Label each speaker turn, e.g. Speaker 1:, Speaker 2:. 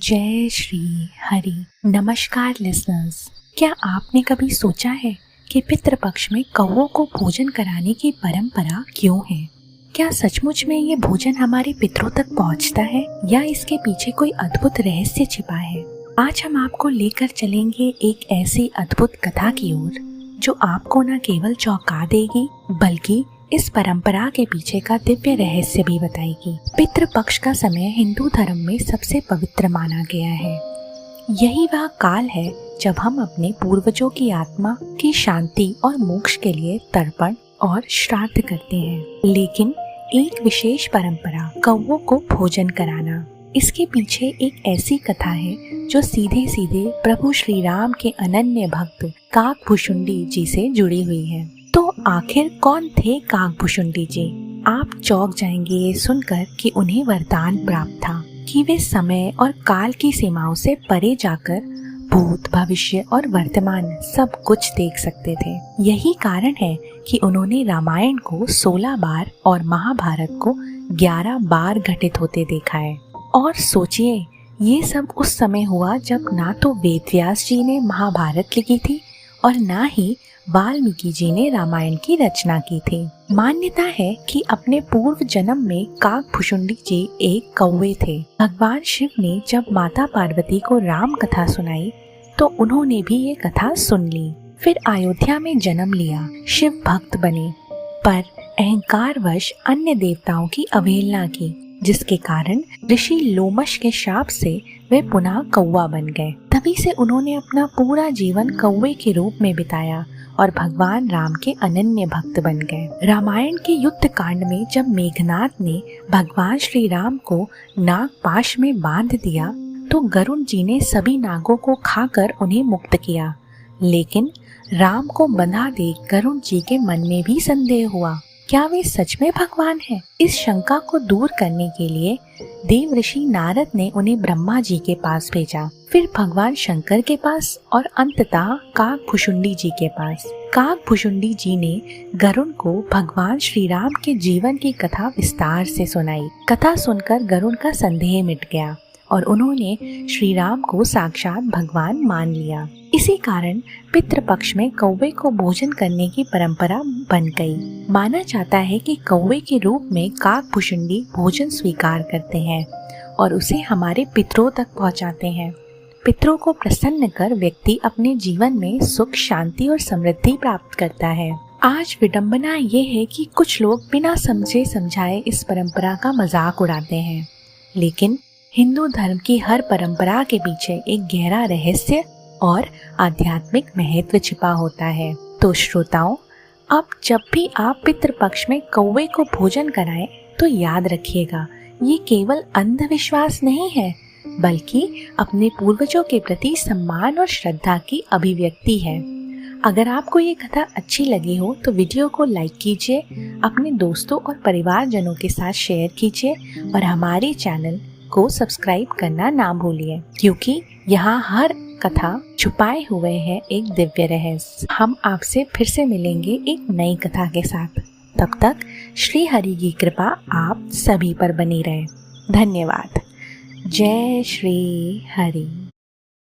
Speaker 1: जय श्री हरि। नमस्कार लिसनर्स, क्या आपने कभी सोचा है कि पितृपक्ष में कौवों को भोजन कराने की परंपरा क्यों है? क्या सचमुच में ये भोजन हमारे पितरों तक पहुंचता है या इसके पीछे कोई अद्भुत रहस्य छिपा है? आज हम आपको लेकर चलेंगे एक ऐसी अद्भुत कथा की ओर जो आपको न केवल चौंका देगी बल्कि इस परंपरा के पीछे का दिव्य रहस्य भी बताएगी। पितृपक्ष का समय हिंदू धर्म में सबसे पवित्र माना गया है। यही वह काल है जब हम अपने पूर्वजों की आत्मा की शांति और मोक्ष के लिए तर्पण और श्राद्ध करते हैं। लेकिन एक विशेष परंपरा, कौवों को भोजन कराना, इसके पीछे एक ऐसी कथा है जो सीधे सीधे प्रभु श्री राम के अनन्य भक्त काकभुशुंडी जी से जुड़ी हुई है। तो आखिर कौन थे काकभुशुंडी जी? आप चौंक जाएंगे ये सुनकर कि उन्हें वरदान प्राप्त था कि वे समय और काल की सीमाओं से परे जाकर भूत, भविष्य और वर्तमान सब कुछ देख सकते थे। यही कारण है कि उन्होंने रामायण को 16 बार और महाभारत को 11 बार घटित होते देखा है। और सोचिए, ये सब उस समय हुआ जब ना तो वेदव्यास जी ने महाभारत लिखी थी और ना ही वाल्मीकि जी ने रामायण की रचना की थी। मान्यता है कि अपने पूर्व जन्म में काकभुशुंडी जी एक कौवे थे। भगवान शिव ने जब माता पार्वती को राम कथा सुनाई तो उन्होंने भी ये कथा सुन ली। फिर अयोध्या में जन्म लिया, शिव भक्त बने, पर अहंकारवश अन्य देवताओं की अवहेलना की, जिसके कारण ऋषि लोमश के शाप से वे पुनः कौवा बन गए। तभी से उन्होंने अपना पूरा जीवन कौवे के रूप में बिताया और भगवान राम के अनन्य भक्त बन गए। रामायण के युद्ध कांड में जब मेघनाद ने भगवान श्री राम को नागपाश में बांध दिया तो गरुड़ जी ने सभी नागों को खाकर उन्हें मुक्त किया। लेकिन राम को बंधा देख गरुड़ जी के मन में भी संदेह हुआ, क्या वे सच में भगवान हैं? इस शंका को दूर करने के लिए देवऋषि नारद ने उन्हें ब्रह्मा जी के पास भेजा, फिर भगवान शंकर के पास और अंततः काकभुशुंडी जी के पास। काकभुशुंडी जी ने गरुड़ को भगवान श्री राम के जीवन की कथा विस्तार से सुनाई। कथा सुनकर गरुड़ का संदेह मिट गया और उन्होंने श्री राम को साक्षात भगवान मान लिया। इसी कारण पितृपक्ष में कौवे को भोजन करने की परंपरा बन गई। माना जाता है कि कौवे के रूप में काकभुशुंडी भोजन स्वीकार करते हैं और उसे हमारे पितरों तक पहुंचाते हैं। पितरों को प्रसन्न कर व्यक्ति अपने जीवन में सुख, शांति और समृद्धि प्राप्त करता है। आज विडंबना ये है कि कुछ लोग बिना समझे समझाए इस परंपरा का मजाक उड़ाते हैं, लेकिन हिंदू धर्म की हर परंपरा के पीछे एक गहरा रहस्य और आध्यात्मिक महत्व छिपा होता है। तो श्रोताओं, अब जब भी आप पितृपक्ष में कौवे को भोजन कराएं तो याद रखिएगा, ये केवल अंधविश्वास नहीं है बल्कि अपने पूर्वजों के प्रति सम्मान और श्रद्धा की अभिव्यक्ति है। अगर आपको ये कथा अच्छी लगी हो तो वीडियो को लाइक कीजिए, अपने दोस्तों और परिवारजनों के साथ शेयर कीजिए और हमारे चैनल को सब्सक्राइब करना ना भूलिए, क्योंकि यहाँ हर कथा छुपाए हुए है एक दिव्य रहस्य। हम आपसे फिर से मिलेंगे एक नई कथा के साथ। तब तक श्री हरि की कृपा आप सभी पर बनी रहे। धन्यवाद। जय श्री हरि।